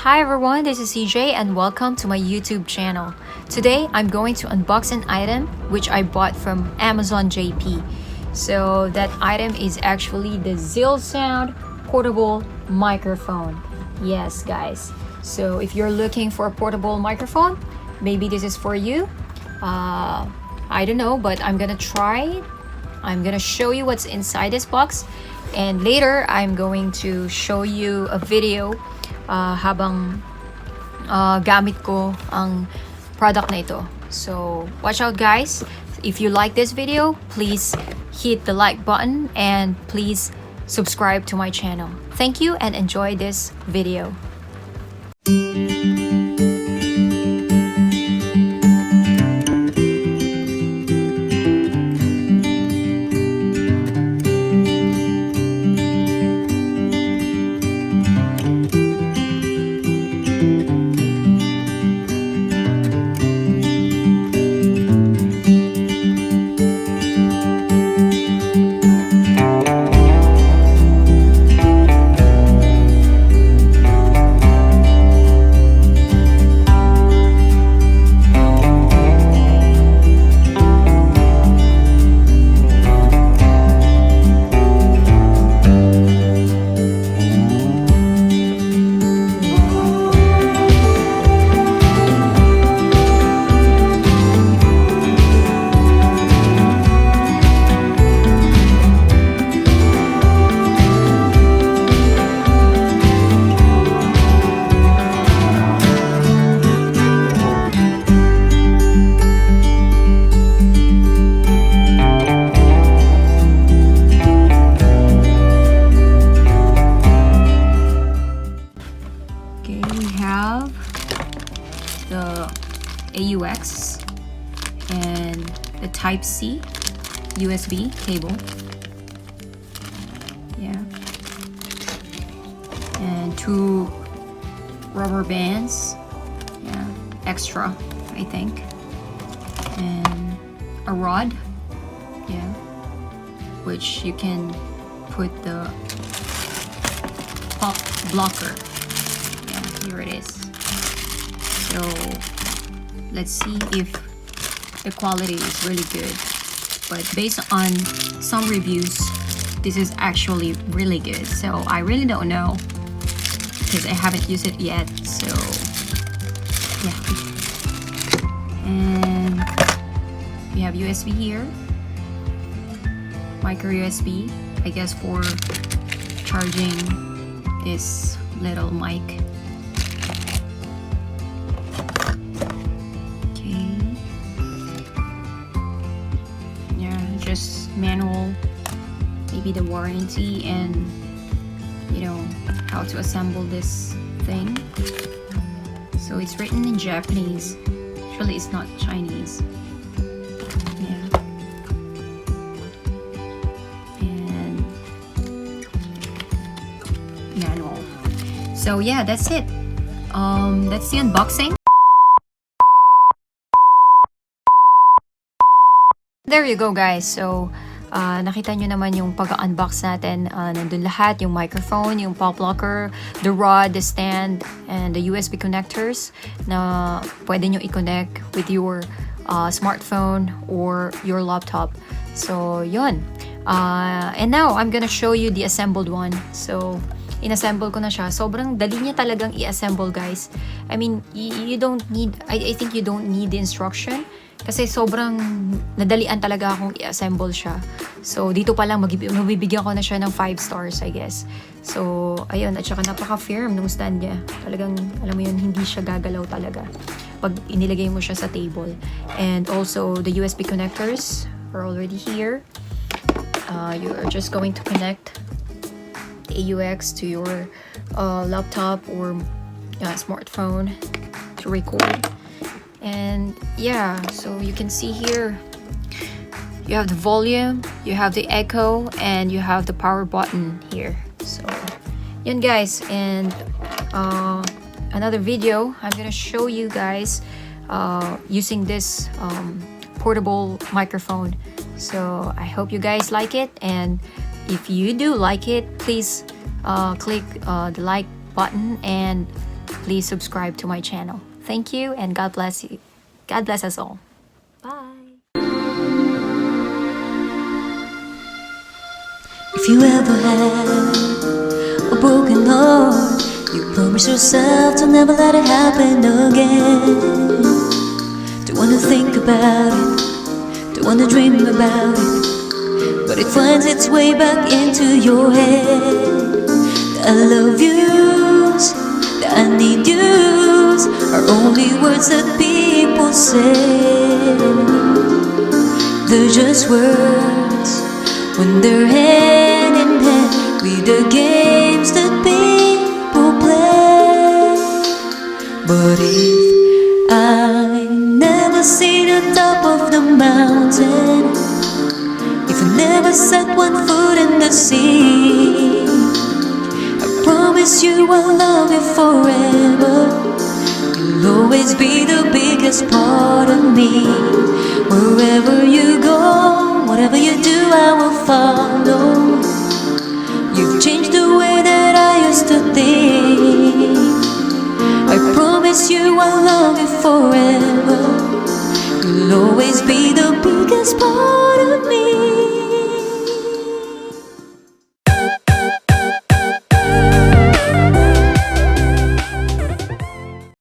Hi everyone, this is CJ and welcome to my YouTube channel. Today I'm going to unbox an item which I bought from Amazon JP. So that item is actually the Zealsound portable microphone. Yes guys, so if you're looking for a portable microphone, maybe this is for you. I don't know, but I'm gonna try it. I'm gonna show you what's inside this box, and later I'm going to show you a video habang gamit ko ang product na ito. So watch out guys. If you like this video, please hit the like button and please subscribe to my channel. Thank you and enjoy this video. The AUX and the Type-C USB cable, and two rubber bands, extra I think, and a rod, which you can put the pop blocker. Here it is. So let's see if the quality is really good, but based on some reviews, this is actually really good. So I really don't know because I haven't used it yet. So yeah, and we have USB here, micro USB, I guess, for charging this little mic. Just manual, maybe the warranty, and how to assemble this thing. So it's written in Japanese. Actually, it's not Chinese. And manual. So yeah, that's it. That's the unboxing. There you go guys. So nakita nyo naman yung pag-unbox natin. Nandun lahat, yung microphone, yung pop blocker, the rod, the stand, and the USB connectors na pwede nyo i-connect with your smartphone or your laptop. So yun. And now I'm gonna show you the assembled one. So inassemble ko na siya. Sobrang dali niya talagang i-assemble guys. I mean, you don't need, I think you don't need the instruction. Kasi sobrang nadalian talaga akong i-assemble siya. So, dito pa lang, mabibigyan ko na siya ng 5 stars, I guess. So, ayun. At saka napaka-firm nung stand niya. Talagang, alam mo yun, hindi siya gagalaw talaga pag inilagay mo siya sa table. And also, the USB connectors are already here. You are just going to connect the AUX to your laptop or smartphone to record. And yeah, so you can see here you have the volume, you have the echo, and you have the power button here. So yun guys, and another video I'm gonna show you guys using this portable microphone. So I hope you guys like it, and if you do like it, please click the like button and please subscribe to my channel. Thank you, and God bless you. God bless us all. Bye. If you ever had a broken heart, you promise yourself to never let it happen again. Don't wanna think about it, don't wanna dream about it, but it finds its way back into your head. The I love yous, the I need yous are only words that people say. They're just words when they're hand in hand with the games that people play. But if I never see the top of the mountain, if I never set one foot in the sea, I promise you I'll love you forever. You'll always be the biggest part of me. Wherever you go, whatever you do, I will follow. You've changed the way that I used to think. I promise you I'll love you forever. You'll always be the biggest part